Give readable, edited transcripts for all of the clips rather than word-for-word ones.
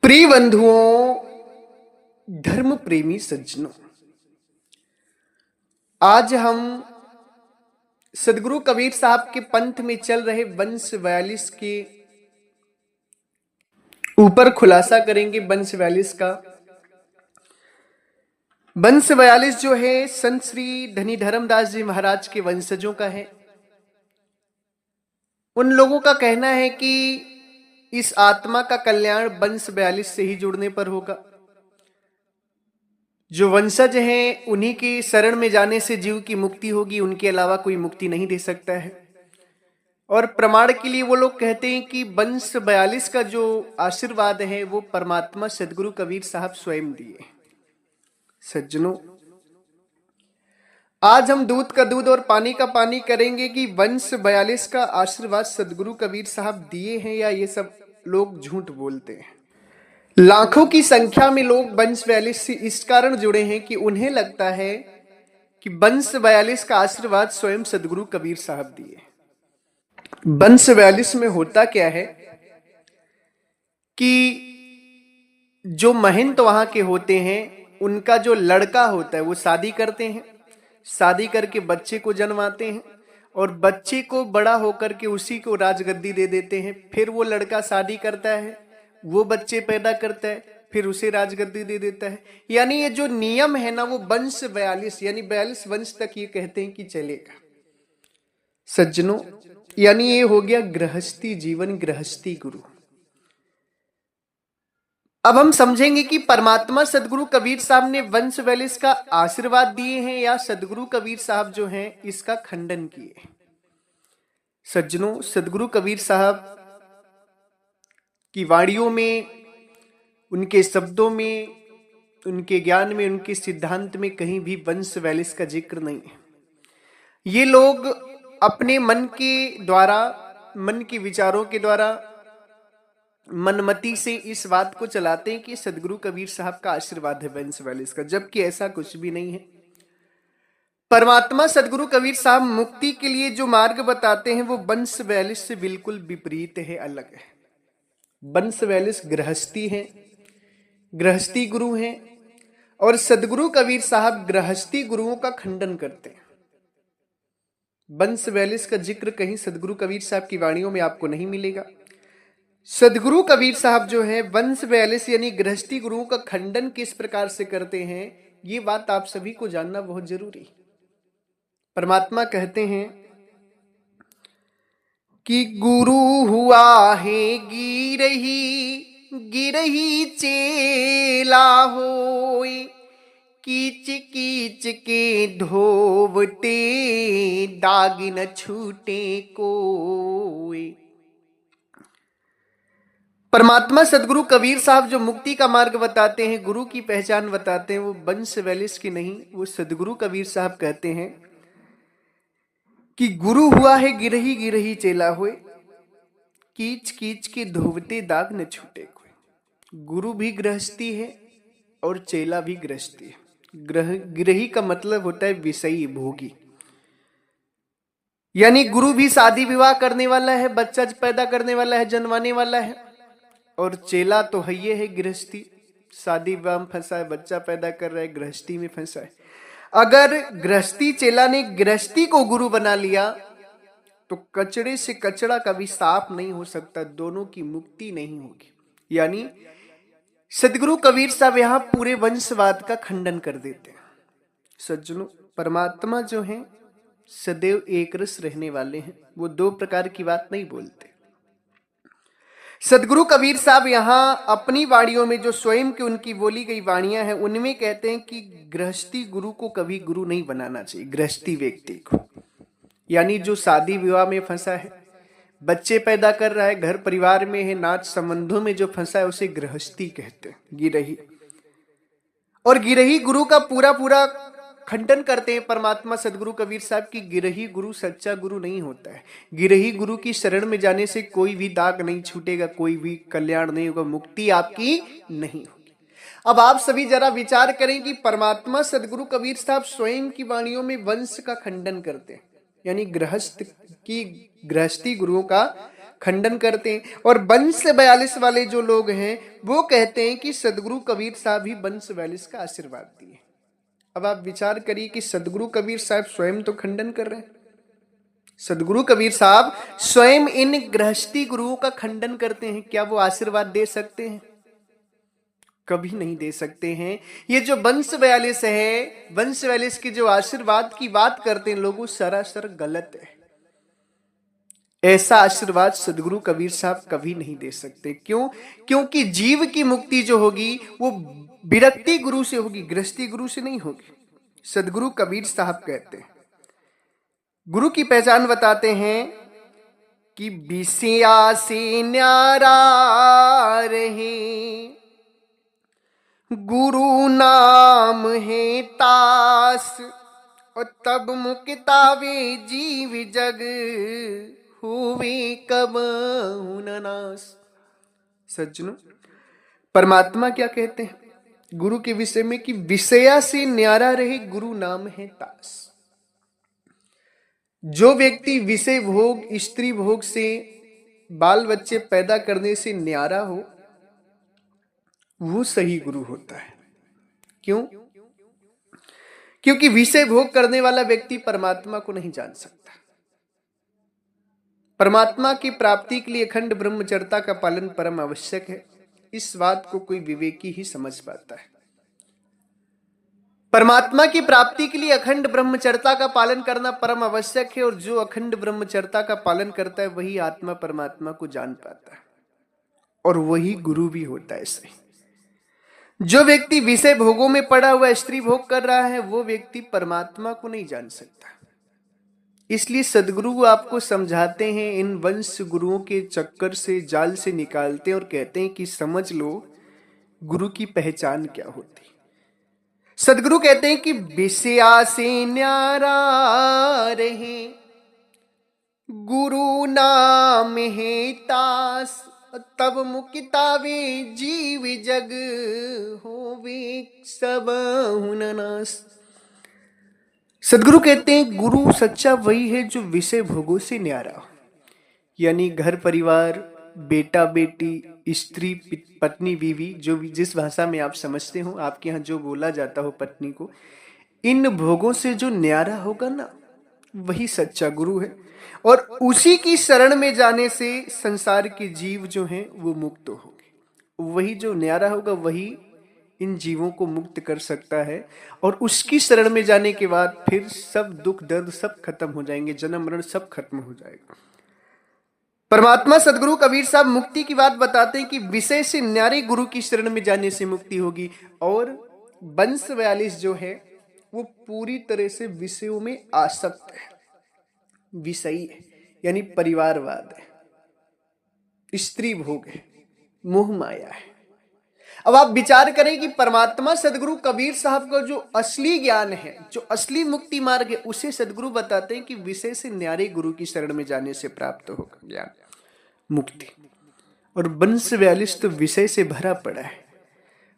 प्रिय बंधुओं, धर्म प्रेमी सज्जनों, आज हम सदगुरु कबीर साहब के पंथ में चल रहे वंश 42 के ऊपर खुलासा करेंगे। वंश 42 का वंश 42 जो है संत श्री धनी धर्मदास जी महाराज के वंशजों का है। उन लोगों का कहना है कि इस आत्मा का कल्याण वंश 42 से ही जुड़ने पर होगा। जो वंशज हैं उन्हीं की शरण में जाने से जीव की मुक्ति होगी, उनके अलावा कोई मुक्ति नहीं दे सकता है। और प्रमाण के लिए वो लोग कहते हैं कि वंश 42 का जो आशीर्वाद है वो परमात्मा सदगुरु कबीर साहब स्वयं दिए। सज्जनों, आज हम दूध का दूध और पानी का पानी करेंगे कि वंश 42 का आशीर्वाद सदगुरु कबीर साहब दिए हैं या ये सब लोग झूठ बोलते हैं। लाखों की संख्या में लोग वंश 42 से इस कारण जुड़े हैं कि उन्हें लगता है कि वंश 42 का आशीर्वाद स्वयं सदगुरु कबीर साहब दिए। वंश 42 में होता क्या है कि जो महंत वहां के होते हैं, उनका जो लड़का होता है वो शादी करते हैं, शादी करके बच्चे को जन्माते हैं और बच्चे को बड़ा होकर के उसी को राजगद्दी दे देते हैं। फिर वो लड़का शादी करता है, वो बच्चे पैदा करता है, फिर उसे राजगद्दी दे देता है। यानी ये जो नियम है ना, वो वंश 42 यानी 42 वंश तक ये कहते हैं कि चलेगा। सज्जनों, यानी ये हो गया गृहस्थी जीवन, गृहस्थी गुरु। अब हम समझेंगे कि परमात्मा सदगुरु कबीर साहब ने वंश 42 का आशीर्वाद दिए हैं या सदगुरु कबीर साहब जो हैं इसका खंडन किए। सज्जनों, सदगुरु कबीर साहब की वाणियों में, उनके शब्दों में, उनके ज्ञान में, उनके सिद्धांत में कहीं भी वंश 42 का जिक्र नहीं है। ये लोग अपने मन के द्वारा, मन के विचारों के द्वारा, मनमति से इस बात को चलाते हैं कि सदगुरु कबीर साहब का आशीर्वाद है वंश 42 का, जबकि ऐसा कुछ भी नहीं है। परमात्मा सदगुरु कबीर साहब मुक्ति के लिए जो मार्ग बताते हैं वो वंश 42 से बिल्कुल विपरीत है, अलग है। वंश 42 गृहस्थी है, गृहस्थी गुरु हैं, और सदगुरु कबीर साहब गृहस्थी गुरुओं का खंडन करते हैं। वंश 42 का जिक्र कहीं सदगुरु कबीर साहब की वाणियों में आपको नहीं मिलेगा। सदगुरु कबीर साहब जो है वंश 42 यानी गृहस्थी गुरुओं का खंडन किस प्रकार से करते हैं, ये बात आप सभी को जानना बहुत जरूरी। परमात्मा कहते हैं कि गुरु हुआ है गिरही, गिरही चेला होए, कीच कीच के धोवते दाग न छूटे कोई। परमात्मा सदगुरु कबीर साहब जो मुक्ति का मार्ग बताते हैं, गुरु की पहचान बताते हैं, वो वंश 42 की नहीं, वो सदगुरु कबीर साहब कहते हैं कि गुरु हुआ है गिरही, गिरही चेला होए, कीच कीच के धोवते दाग न छूटे कोई। गुरु भी गृहस्थी है और चेला भी गृहस्थी है। गिरही का मतलब होता है विषयी, भोगी। यानी गुरु भी शादी विवाह करने वाला है, बच्चा पैदा करने वाला है, जन्माने वाला है, और चेला तो है ये है गृहस्थी, शादी विवाह में फंसा है, बच्चा पैदा कर रहा है, गृहस्थी में फंसा है। अगर गृहस्थी चेला ने गृहस्थी को गुरु बना लिया तो कचड़े से कचड़ा कभी साफ नहीं हो सकता, दोनों की मुक्ति नहीं होगी। यानी सदगुरु कबीर साहब यहां पूरे वंशवाद का खंडन कर देते हैं। सज्जनों, परमात्मा जो हैं सदैव एक रस रहने वाले हैं, वो दो प्रकार की बात नहीं बोलते। सदगुरु कबीर साहब यहां अपनी वाणियों में जो स्वयं की उनकी बोली गई वाणियां हैं, उनमें कहते हैं कि गृहस्थी गुरु को कभी गुरु नहीं बनाना चाहिए, गृहस्थी व्यक्ति को। यानी जो शादी विवाह में फंसा है, बच्चे पैदा कर रहा है, घर परिवार में है, नाच संबंधों में जो फंसा है, उसे गृहस्थी कहते हैं, गिरही। और गिरही गुरु का पूरा पूरा खंडन करते हैं परमात्मा सदगुरु कबीर साहब की। गिरही गुरु सच्चा गुरु नहीं होता है। गिरही गुरु की शरण में जाने से कोई भी दाग नहीं छूटेगा, कोई भी कल्याण नहीं होगा, मुक्ति आपकी नहीं होगी। अब आप सभी जरा विचार करें कि परमात्मा सदगुरु कबीर साहब स्वयं की वाणियों में वंश का खंडन करते हैं, यानी गृहस्थी गुरुओं का खंडन करते हैं। और वंश 42 वाले जो लोग हैं वो कहते हैं कि सदगुरु कबीर साहब ही वंश 42 का आशीर्वाद दिए। अब आप विचार करिए कि सदगुरु कबीर साहब स्वयं तो खंडन कर रहे हैं। सदगुरु कबीर साहब स्वयं इन गृहस्थी गुरुओं का खंडन करते हैं, क्या वो आशीर्वाद दे सकते हैं? कभी नहीं दे सकते हैं। ये जो वंश 42 है, वंश 42 के जो आशीर्वाद की बात करते हैं लोगों, सरासर गलत है। ऐसा आशीर्वाद सदगुरु कबीर साहब कभी नहीं दे सकते। क्यों? क्योंकि जीव की मुक्ति जो होगी वो विरक्ति गुरु से होगी, गृहस्थी गुरु से नहीं होगी। सदगुरु कबीर साहब कहते हैं, गुरु की पहचान बताते हैं कि बिसिया से न्यारा रहे, गुरु नाम है तास, और तब मुक्तावे जीव जग हुए कब न नास। सज्जनों, परमात्मा क्या कहते हैं गुरु के विषय में कि विषया से न्यारा रहे, गुरु नाम है तास। जो व्यक्ति विषय भोग, स्त्री भोग से, बाल बच्चे पैदा करने से न्यारा हो, वो सही गुरु होता है। क्यों? क्योंकि विषय भोग करने वाला व्यक्ति परमात्मा को नहीं जान सकता। परमात्मा की प्राप्ति के लिए अखंड ब्रह्मचर्या का पालन परम आवश्यक है। इस बात को कोई विवेकी ही समझ पाता है। परमात्मा की प्राप्ति के लिए अखंड ब्रह्मचर्या का पालन करना परम आवश्यक है, और जो अखंड ब्रह्मचर्या का पालन करता है वही आत्मा परमात्मा को जान पाता है, और वही गुरु भी होता है। सही, जो व्यक्ति विषय भोगों में पड़ा हुआ स्त्री भोग कर रहा है वो व्यक्ति परमात्मा को नहीं जान सकता। इसलिए सदगुरु आपको समझाते हैं, इन वंश गुरुओं के चक्कर से, जाल से निकालते हैं और कहते हैं कि समझ लो गुरु की पहचान क्या होती। सदगुरु कहते हैं कि विषया से न्यारा रहे, गुरु नाम है तास, तब मुक्तावे जीव जग होवे सब हुननास। सदगुरु कहते हैं गुरु सच्चा वही है जो विषय भोगों से न्यारा हो, यानी घर परिवार, बेटा बेटी, स्त्री पत्नी बीवी, जो भी जिस भाषा में आप समझते हो, आपके यहाँ जो बोला जाता हो पत्नी को, इन भोगों से जो न्यारा होगा ना वही सच्चा गुरु है। और उसी की शरण में जाने से संसार के जीव जो हैं वो मुक्त होंगे। वही जो न्यारा होगा वही इन जीवों को मुक्त कर सकता है, और उसकी शरण में जाने के बाद फिर सब दुख दर्द सब खत्म हो जाएंगे, जन्म मरण सब खत्म हो जाएगा। परमात्मा सदगुरु कबीर साहब मुक्ति की बात बताते हैं कि विषय से न्यारे गुरु की शरण में जाने से मुक्ति होगी। और वंश 42 जो है वो पूरी तरह से विषयों में आसक्त है, विषयी है, यानी परिवारवाद है, स्त्री भोग है, मोह माया है। अब आप विचार करें कि परमात्मा सदगुरु कबीर साहब का जो असली ज्ञान है, जो असली मुक्ति मार्ग है, उसे सदगुरु बताते हैं कि विषय से न्यारे गुरु की शरण में जाने से प्राप्त होगा ज्ञान, मुक्ति। और वंश 42 तो विषय से भरा पड़ा है।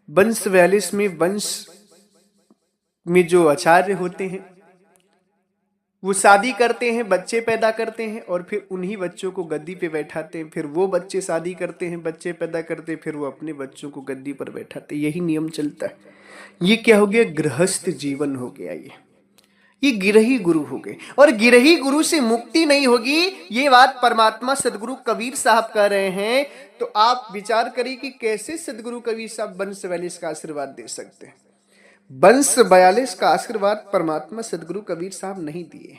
वंश 42 में, वंश में जो आचार्य होते हैं वो शादी करते हैं, बच्चे पैदा करते हैं, और फिर उन्हीं बच्चों को गद्दी पे बैठाते हैं। फिर वो बच्चे शादी करते हैं, बच्चे पैदा करते हैं, फिर वो अपने बच्चों को गद्दी पर बैठाते हैं। यही नियम चलता है। ये क्या हो गया? गृहस्थ जीवन हो गया। ये गिरही गुरु हो गए, और गिरही गुरु से मुक्ति नहीं होगी। ये बात परमात्मा सदगुरु कबीर साहब कह रहे हैं। तो आप विचार करिए कि कैसे सदगुरु कबीर साहब वंश 42 का आशीर्वाद दे सकते हैं। वंश 42 का आशीर्वाद परमात्मा सदगुरु कबीर साहब नहीं दिए।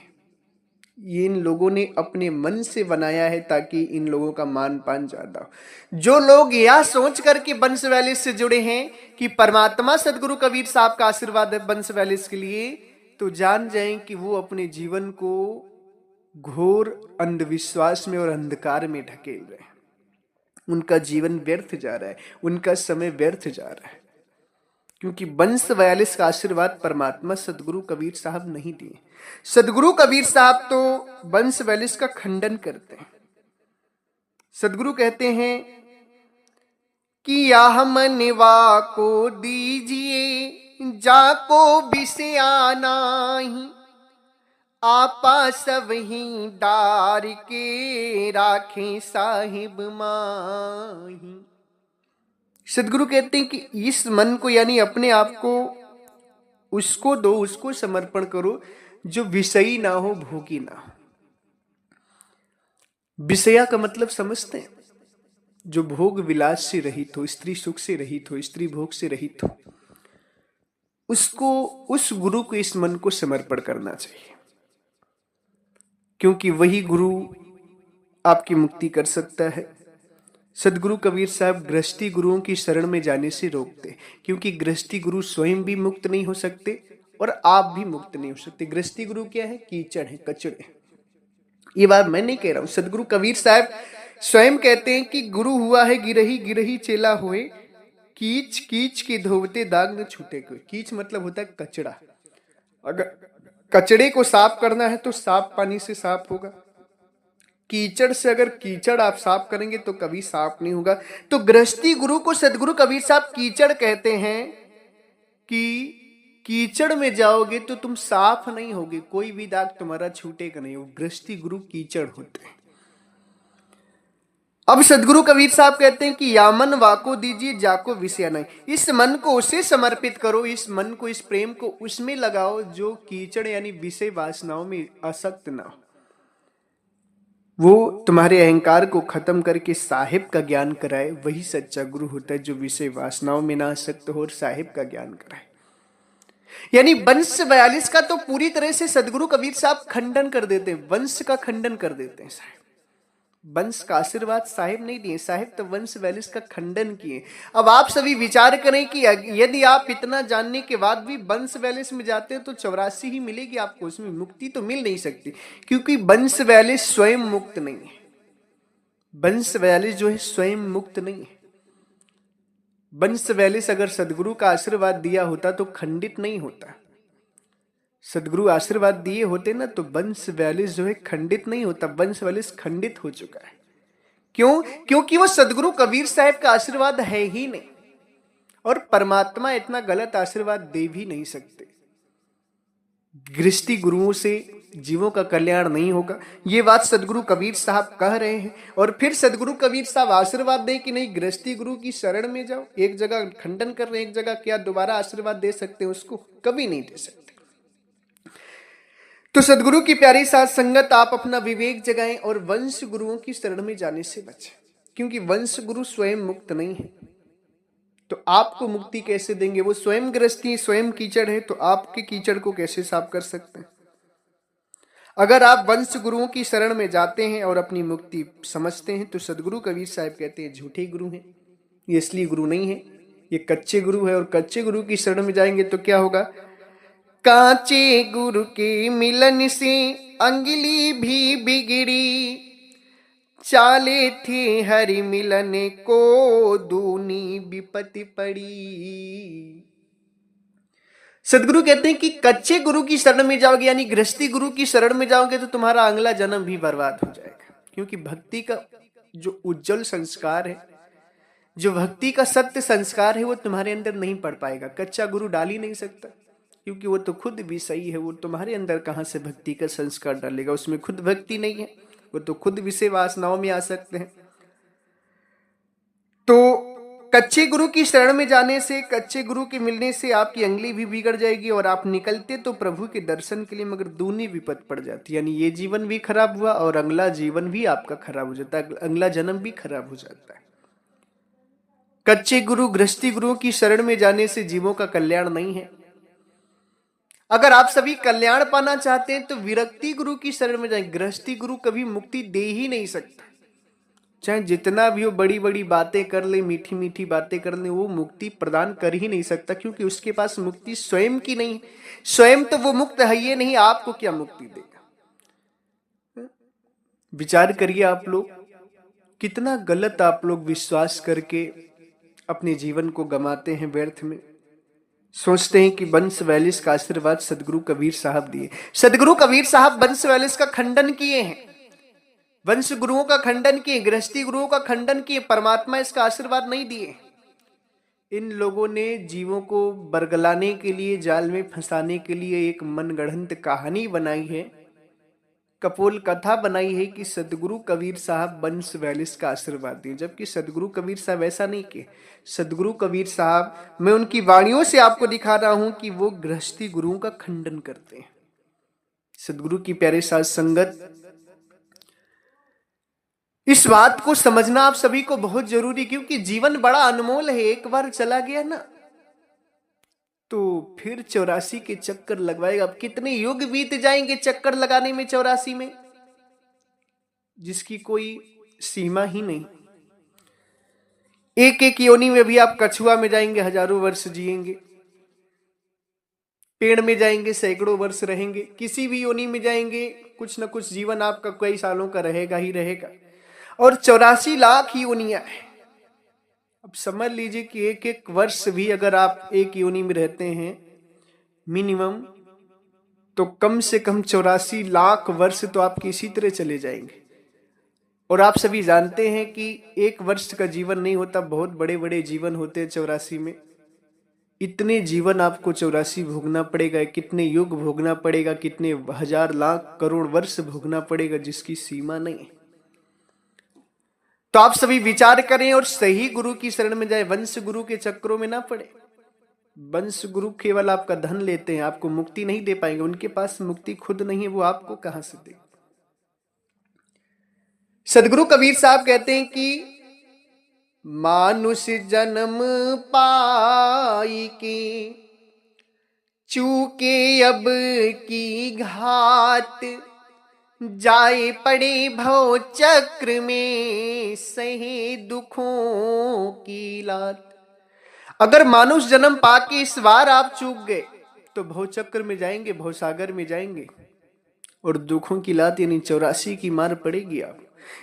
ये इन लोगों ने अपने मन से बनाया है ताकि इन लोगों का मान पान ज्यादा हो। जो लोग यह सोच करके वंश 42 से जुड़े हैं कि परमात्मा सदगुरु कबीर साहब का आशीर्वाद है वंश 42 के लिए, तो जान जाएं कि वो अपने जीवन को घोर अंधविश्वास में और अंधकार में ढकेल रहे हैं। उनका जीवन व्यर्थ जा रहा है, उनका समय व्यर्थ जा रहा है, क्योंकि वंश 42 का आशीर्वाद परमात्मा सदगुरु कबीर साहब नहीं दिए। सदगुरु कबीर साहब तो वंश 42 का खंडन करते हैं। सदगुरु कहते हैं कि याह मनवा को दीजिए, जाको विषया नाही, आपा सबही डार के राखे साहिब माही। सदगुरु कहते हैं कि इस मन को यानी अपने आप को उसको दो, उसको समर्पण करो जो विषयी ना हो, भोगी ना हो। विषया का मतलब समझते हैं? जो भोग विलास से रहित हो, स्त्री सुख से रहित हो, स्त्री भोग से रहित हो, उसको, उस गुरु को इस मन को समर्पण करना चाहिए, क्योंकि वही गुरु आपकी मुक्ति कर सकता है। सदगुरु कबीर साहब गृहस्थी गुरुओं की शरण में जाने से रोकते, क्योंकि गृहस्थी गुरु स्वयं भी मुक्त नहीं हो सकते और आप भी मुक्त नहीं हो सकते। गृहस्थी गुरु क्या है? कीचड़ है, कचड़े। ये बात मैं नहीं कह रहा हूं, सदगुरु कबीर साहब स्वयं कहते हैं कि गुरु हुआ है गिरही, गिरही चेला होए, कीच कीच के धोवते दाग न छूटे कोई। कीच मतलब होता है कचड़ा। अगर कचड़े को साफ करना है तो साफ पानी से साफ होगा, कीचड़ से अगर कीचड़ आप साफ करेंगे तो कभी साफ नहीं होगा। तो गृहस्थी गुरु को सदगुरु कबीर साहब कीचड़ कहते हैं कि कीचड़ में जाओगे तो तुम साफ नहीं होगे, कोई भी दाग तुम्हारा छूटेगा नहीं। वो गृहस्थी गुरु कीचड़ होते हैं। अब सदगुरु कबीर साहब कहते हैं कि यामन वाको दीजिए जाको विषय नहीं। इस मन को उसे समर्पित करो, इस मन को, इस प्रेम को उसमें लगाओ जो कीचड़ यानी विषय वासनाओं में आसक्त ना हो। वो तुम्हारे अहंकार को खत्म करके साहिब का ज्ञान कराए, वही सच्चा गुरु होता है जो विषय वासनाओं में ना आसक्त हो और साहिब का ज्ञान कराए। यानी वंश 42 का तो पूरी तरह से सदगुरु कबीर साहब खंडन कर देते हैं, वंश का खंडन कर देते हैं। साहिब वंश का आशीर्वाद साहिब नहीं दिए, साहिब तो वंश 42 का खंडन किए। अब आप सभी विचार करें कि यदि आप इतना जानने के बाद भी वंश 42 में जाते हैं तो 84 ही मिलेगी आपको, उसमें मुक्ति तो मिल नहीं सकती, क्योंकि वंश 42 स्वयं मुक्त नहीं है। वंश 42 जो है स्वयं मुक्त नहीं है। वंश 42 अगर सदगुरु का आशीर्वाद दिया होता तो खंडित नहीं होता। सदगुरु आशीर्वाद दिए होते ना तो वंश 42 जो है खंडित नहीं होता। वंश 42 खंडित हो चुका है। क्यों? क्योंकि वो सदगुरु कबीर साहब का आशीर्वाद है ही नहीं, और परमात्मा इतना गलत आशीर्वाद दे भी नहीं सकते। गृहस्थी गुरुओं से जीवों का कल्याण नहीं होगा, ये बात सदगुरु कबीर साहब कह रहे हैं। और फिर सदगुरु कबीर साहब आशीर्वाद दे कि नहीं गृहस्थी गुरु की शरण में जाओ। एक जगह खंडन कर रहे हैं, एक जगह क्या दोबारा आशीर्वाद दे सकते हैं उसको? कभी नहीं दे सकते। तो सदगुरु की प्यारी साथ संगत, आप अपना विवेक जगाएं और वंश गुरुओं की शरण में जाने से बचें, क्योंकि वंश गुरु स्वयं मुक्त नहीं है। तो आपको मुक्ति कैसे देंगे? वो स्वयं गृहस्थी, स्वयं कीचड़ है, तो आपके कीचड़ को कैसे साफ कर सकते हैं? अगर आप वंश गुरुओं की शरण में जाते हैं और अपनी मुक्ति समझते हैं तो सदगुरु कबीर साहब कहते हैं झूठे गुरु हैं, ये असली गुरु नहीं है, ये कच्चे गुरु है। और कच्चे गुरु की शरण में जाएंगे तो क्या होगा? कांचे गुरु के मिलन से अंगली भी बिगड़ी, चाले थे हरि मिलन को दूनी विपत्ति पड़ी। सदगुरु कहते हैं कि कच्चे गुरु की शरण में जाओगे यानी गृहस्थी गुरु की शरण में जाओगे तो तुम्हारा अगला जन्म भी बर्बाद हो जाएगा, क्योंकि भक्ति का जो उज्जवल संस्कार है, जो भक्ति का सत्य संस्कार है, वो तुम्हारे अंदर नहीं पड़ पाएगा। कच्चा गुरु डाल ही नहीं सकता, क्योंकि वो तो खुद भी सही है। वो तुम्हारे अंदर कहां से भक्ति का संस्कार डालेगा? उसमें खुद भक्ति नहीं है, वो तो खुद विषय वासनाओं में आ सकते हैं। तो कच्चे गुरु की शरण में जाने से, कच्चे गुरु के मिलने से आपकी अंगली भी बिगड़ जाएगी और आप निकलते तो प्रभु के दर्शन के लिए, मगर दूनी विपद पड़ जाती। यानी ये जीवन भी खराब हुआ और अगला जीवन भी आपका खराब हो जाता है, अगला जन्म भी खराब हो जाता है। कच्चे गुरु, गृहस्थी गुरुओं की शरण में जाने से जीवों का कल्याण नहीं है। अगर आप सभी कल्याण पाना चाहते हैं तो विरक्ति गुरु की शरण में जाएं। गृहस्थी गुरु कभी मुक्ति दे ही नहीं सकता, चाहे जितना भी वो बड़ी बड़ी बातें कर ले, मीठी मीठी बातें कर ले, वो मुक्ति प्रदान कर ही नहीं सकता, क्योंकि उसके पास मुक्ति स्वयं की नहीं। स्वयं तो वो मुक्त है ही नहीं, आपको क्या मुक्ति देगा? विचार करिए आप लोग, कितना गलत आप लोग विश्वास करके अपने जीवन को गंवाते हैं व्यर्थ में। सोचते हैं कि वंश 42 का आशीर्वाद सदगुरु कबीर साहब दिए। सदगुरु कबीर साहब वंश 42 का खंडन किए हैं, वंश गुरुओं का खंडन किए, गृहस्थी गुरुओं का खंडन किए, परमात्मा इसका आशीर्वाद नहीं दिए। इन लोगों ने जीवों को बरगलाने के लिए, जाल में फंसाने के लिए एक मनगढ़ंत कहानी बनाई है कपोल कथा बनाई है कि सदगुरु कबीर साहब 42 का आशीर्वाद दिए, जबकि सदगुरु कबीर साहब ऐसा नहीं किए। सदगुरु कबीर साहब, मैं उनकी वाणियों से आपको दिखा रहा हूं कि वो गृहस्थी गुरुओं का खंडन करते हैं। सदगुरु की प्यारे साथ संगत, इस बात को समझना आप सभी को बहुत जरूरी, क्योंकि जीवन बड़ा अनमोल है। एक बार चला गया ना तो फिर 84 के चक्कर लगवाएगा। अब कितने युग बीत जाएंगे चक्कर लगाने में 84 में, जिसकी कोई सीमा ही नहीं। एक एक योनि में भी आप कछुआ में जाएंगे हजारों वर्ष जिएंगे, पेड़ में जाएंगे सैकड़ों वर्ष रहेंगे, किसी भी योनि में जाएंगे कुछ ना कुछ जीवन आपका कई सालों का रहेगा ही रहेगा। और 84 लाख योनियां हैं। अब समझ लीजिए कि एक एक वर्ष भी अगर आप एक योनि में रहते हैं मिनिमम, तो कम से कम 84 लाख वर्ष तो आपके इसी तरह चले जाएंगे। और आप सभी जानते हैं कि एक वर्ष का जीवन नहीं होता, बहुत बड़े बड़े जीवन होते हैं 84 में। इतने जीवन आपको 84 भोगना पड़ेगा, कितने युग भोगना पड़ेगा, कितने हजार लाख करोड़ वर्ष भोगना पड़ेगा, जिसकी सीमा नहीं है। तो आप सभी विचार करें और सही गुरु की शरण में जाए, वंश गुरु के चक्रों में ना पड़े। वंश गुरु केवल आपका धन लेते हैं, आपको मुक्ति नहीं दे पाएंगे। उनके पास मुक्ति खुद नहीं है, वो आपको कहां से दे। सदगुरु कबीर साहब कहते हैं कि मानुष जन्म पाई के चूके अब की घात, जाए पड़े भव चक्र में सहे दुखों की लात। अगर मानुष जन्म पाके इस बार आप चूक गए तो भव चक्र में जाएंगे, भव सागर में जाएंगे और दुखों की लात यानी 84 की मार पड़ेगी आप।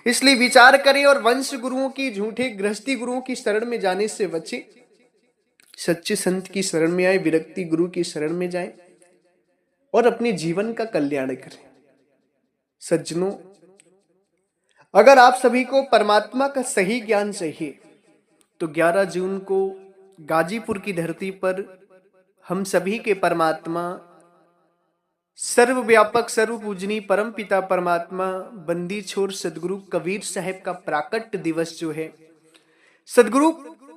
इसलिए विचार करें और वंश गुरुओं की, झूठे गृहस्थी गुरुओं की शरण में जाने से बचे। सच्चे संत की शरण में आए, विरक्ति गुरु की शरण में जाएं और अपने जीवन का कल्याण करें। सज्जनों, अगर आप सभी को परमात्मा का सही ज्ञान चाहिए तो 11 जून को गाजीपुर की धरती पर हम सभी के परमात्मा, सर्वव्यापक सर्वपूजनीय परम पिता परमात्मा बंदी छोर सदगुरु कबीर साहब का प्राकट्य दिवस जो है, सदगुरु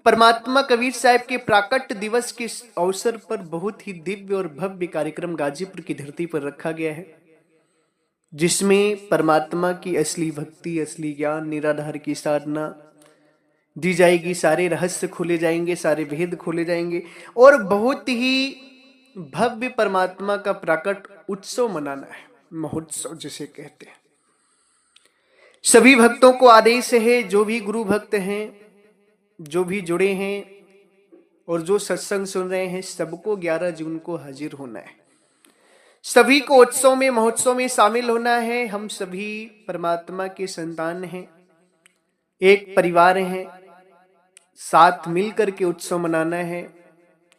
परमात्मा कबीर साहब के प्राकट्य दिवस के अवसर पर बहुत ही दिव्य और भव्य कार्यक्रम गाजीपुर की धरती पर रखा गया है, जिसमें परमात्मा की असली भक्ति, असली ज्ञान, निराधार की साधना दी जाएगी। सारे रहस्य खोले जाएंगे, सारे भेद खोले जाएंगे और बहुत ही भव्य परमात्मा का प्राकट उत्सव मनाना है, महोत्सव जिसे कहते हैं। सभी भक्तों को आदेश है, जो भी गुरु भक्त हैं, जो भी जुड़े हैं और जो सत्संग सुन रहे हैं, सबको 11 जून को हाजिर होना है। सभी को उत्सव में, महोत्सव में शामिल होना है। हम सभी परमात्मा के संतान हैं, एक परिवार हैं, साथ मिलकर के उत्सव मनाना है।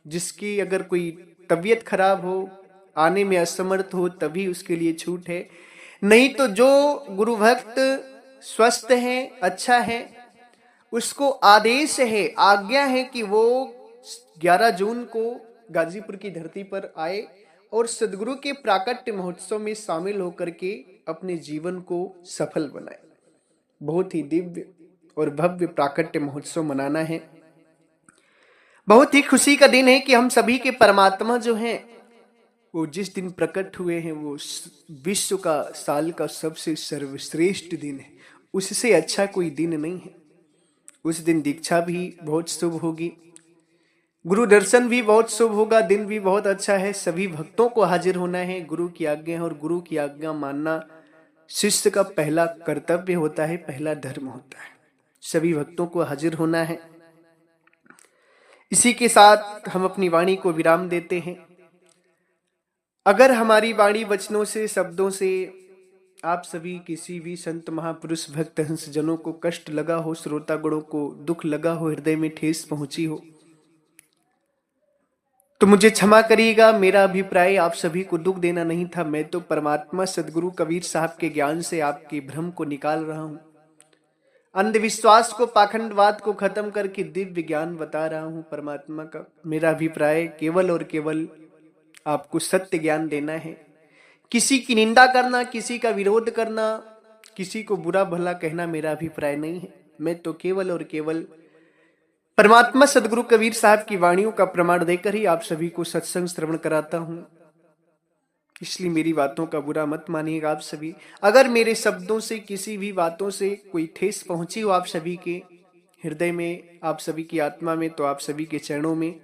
जिसकी अगर कोई तबीयत खराब हो, आने में असमर्थ हो, तभी उसके लिए छूट है। नहीं तो जो गुरु भक्त स्वस्थ हैं, अच्छा है, उसको आदेश है, आज्ञा है कि वो 11 जून को गाजीपुर की धरती पर आए और सदगुरु के प्राकट्य महोत्सव में शामिल होकर के अपने जीवन को सफल बनाए। बहुत ही दिव्य और भव्य प्राकट्य महोत्सव मनाना है। बहुत ही खुशी का दिन है कि हम सभी के परमात्मा जो हैं वो जिस दिन प्रकट हुए हैं वो विश्व का, साल का सबसे सर्वश्रेष्ठ दिन है। उससे अच्छा कोई दिन नहीं है। उस दिन दीक्षा भी बहुत शुभ होगी, गुरु दर्शन भी बहुत शुभ होगा, दिन भी बहुत अच्छा है। सभी भक्तों को हाजिर होना है। गुरु की आज्ञा है और गुरु की आज्ञा मानना शिष्य का पहला कर्तव्य होता है, पहला धर्म होता है। सभी भक्तों को हाजिर होना है। इसी के साथ हम अपनी वाणी को विराम देते हैं। अगर हमारी वाणी, वचनों से, शब्दों से आप सभी किसी भी संत महापुरुष भक्त हंस जनों को कष्ट लगा हो, श्रोतागणों को दुख लगा हो, हृदय में ठेस पहुंची हो, तो मुझे क्षमा करिएगा। मेरा अभिप्राय आप सभी को दुख देना नहीं था। मैं तो परमात्मा सदगुरु कबीर साहब के ज्ञान से आपके भ्रम को निकाल रहा हूं, अंधविश्वास को, पाखंडवाद को खत्म करके दिव्य ज्ञान बता रहा हूं परमात्मा का। मेरा अभिप्राय केवल और केवल आपको सत्य ज्ञान देना है। किसी की निंदा करना, किसी का विरोध करना, किसी को बुरा भला कहना मेरा अभिप्राय नहीं है। मैं तो केवल और केवल परमात्मा सदगुरु कबीर साहब की वाणियों का प्रमाण देकर ही आप सभी को सत्संग श्रवण कराता हूं। इसलिए मेरी बातों का बुरा मत मानिएगा आप सभी। अगर मेरे शब्दों से, किसी भी बातों से कोई ठेस पहुंची हो आप सभी के हृदय में, आप सभी की आत्मा में, तो आप सभी के चरणों में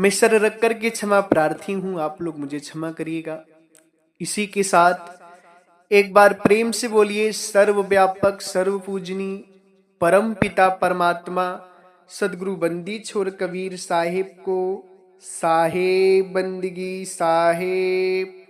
मैं सर रख कर के क्षमा प्रार्थी हूं। आप लोग मुझे क्षमा करिएगा। इसी के साथ एक बार प्रेम से बोलिए, सर्वव्यापक सर्व पूजनी परम पिता परमात्मा सदगुरु बंदी छोर कबीर साहिब को साहेब बंदगी साहेब